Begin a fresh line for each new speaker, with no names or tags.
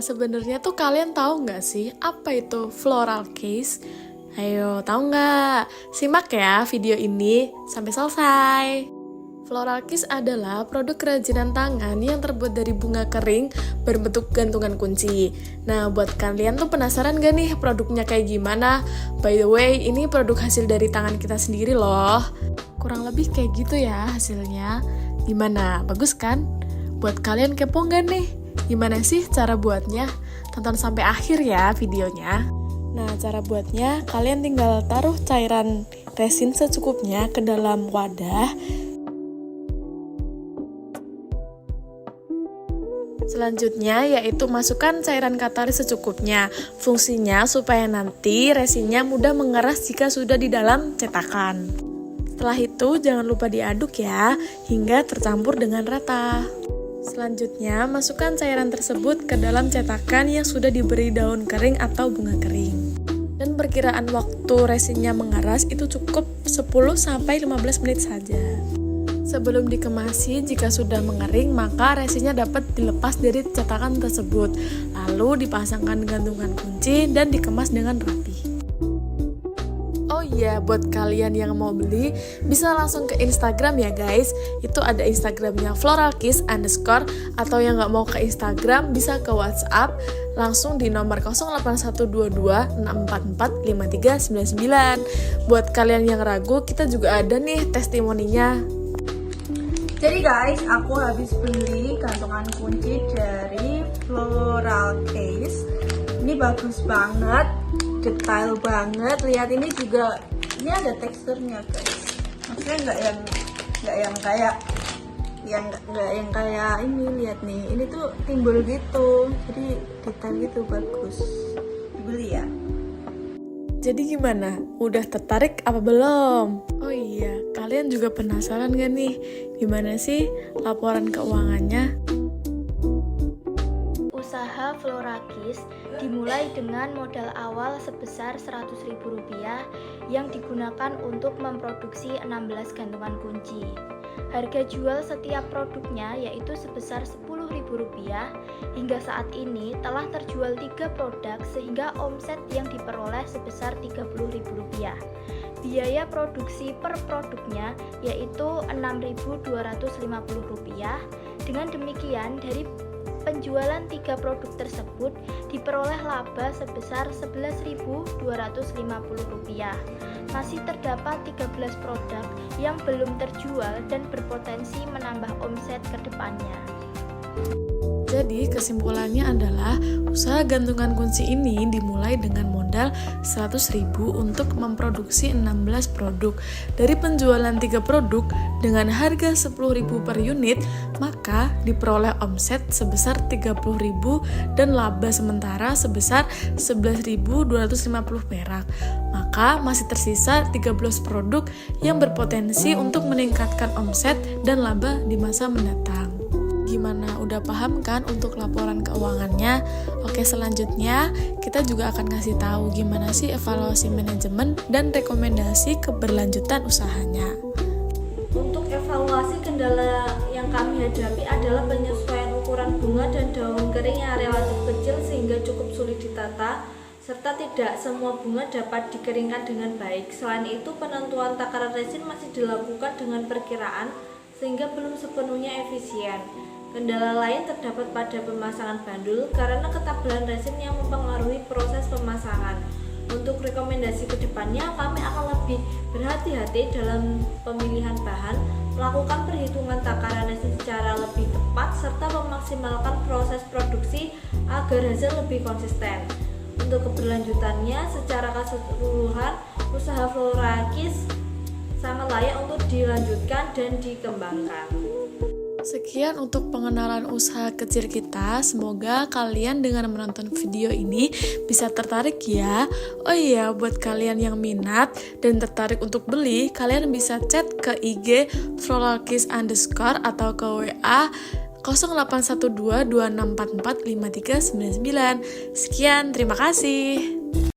Sebenarnya tuh kalian tahu nggak sih apa itu floral case? Ayo, tahu nggak? Simak ya video ini sampai selesai. Floral case adalah produk kerajinan tangan yang terbuat dari bunga kering berbentuk gantungan kunci. Nah, buat kalian tuh penasaran gak nih produknya kayak gimana? By the way, ini produk hasil dari tangan kita sendiri loh. Kurang lebih kayak gitu ya hasilnya. Gimana? Bagus kan? Buat kalian kepo gak nih? Gimana sih cara buatnya? Tonton sampai akhir ya videonya. Nah, cara buatnya, kalian tinggal taruh cairan resin secukupnya ke dalam wadah. Selanjutnya yaitu masukkan cairan katalis secukupnya. Fungsinya supaya nanti resinnya mudah mengeras jika sudah di dalam cetakan. Setelah itu jangan lupa diaduk ya, hingga tercampur dengan rata. Selanjutnya masukkan cairan tersebut ke dalam cetakan yang sudah diberi daun kering atau bunga kering. Dan perkiraan waktu resinnya mengeras itu cukup 10-15 menit saja. Sebelum dikemasi, jika sudah mengering, maka resinnya dapat dilepas dari cetakan tersebut. Lalu dipasangkan gantungan kunci dan dikemas dengan rapi. Oh iya, buat kalian yang mau beli, bisa langsung ke Instagram ya guys. Itu ada Instagramnya floralkiss_, atau yang nggak mau ke Instagram, bisa ke WhatsApp, langsung di nomor 08122 644 5399. Buat kalian yang ragu, kita juga ada nih testimoninya.
Jadi guys, aku habis beli gantungan kunci dari Floral Case. Ini bagus banget, detail banget. Lihat ini juga, ini ada teksturnya guys. Maksudnya nggak yang kayak ini. Lihat nih, ini tuh timbul gitu. Jadi detail gitu, bagus. Dibeli ya.
Jadi gimana? Udah tertarik apa belum? Oh iya, kalian juga penasaran gak nih? Gimana sih laporan keuangannya?
Usaha Florakiss dimulai dengan modal awal sebesar Rp100.000 yang digunakan untuk memproduksi 16 gantungan kunci. Harga jual setiap produknya yaitu sebesar Rp10.000. Hingga saat ini telah terjual 3 produk sehingga omset yang diperoleh sebesar Rp30.000. Biaya produksi per produknya yaitu Rp6.250. Dengan demikian, dari penjualan 3 produk tersebut diperoleh laba sebesar Rp11.250. Masih terdapat 13 produk yang belum terjual dan berpotensi menambah omset ke depannya.
Jadi kesimpulannya adalah usaha gantungan kunci ini dimulai dengan modal 100.000 untuk memproduksi 16 produk. Dari penjualan 3 produk dengan harga 10.000 per unit, maka diperoleh omset sebesar 30.000 dan laba sementara sebesar 11.250 perak. Maka masih tersisa 13 produk yang berpotensi untuk meningkatkan omset dan laba di masa mendatang. Gimana, udah paham kan untuk laporan keuangannya? Oke, selanjutnya kita juga akan kasih tahu gimana sih evaluasi manajemen dan rekomendasi keberlanjutan usahanya.
Untuk evaluasi, kendala yang kami hadapi adalah penyesuaian ukuran bunga dan daun kering yang relatif kecil sehingga cukup sulit ditata, serta tidak semua bunga dapat dikeringkan dengan baik. Selain itu, penentuan takaran resin masih dilakukan dengan perkiraan sehingga belum sepenuhnya efisien. Kendala lain terdapat pada pemasangan bandul karena ketabalan resin yang mempengaruhi proses pemasangan. Untuk rekomendasi kedepannya, kami akan lebih berhati-hati dalam pemilihan bahan, melakukan perhitungan takaran resin secara lebih tepat, serta memaksimalkan proses produksi agar hasil lebih konsisten. Untuk keberlanjutannya, secara keseluruhan, usaha Florakiss sangat layak untuk dilanjutkan dan dikembangkan.
Sekian untuk pengenalan usaha kecil kita. Semoga kalian dengan menonton video ini bisa tertarik ya. Oh iya, buat kalian yang minat dan tertarik untuk beli, kalian bisa chat ke IG floralkiss_ atau ke WA 0812 2644 5399. Sekian, terima kasih.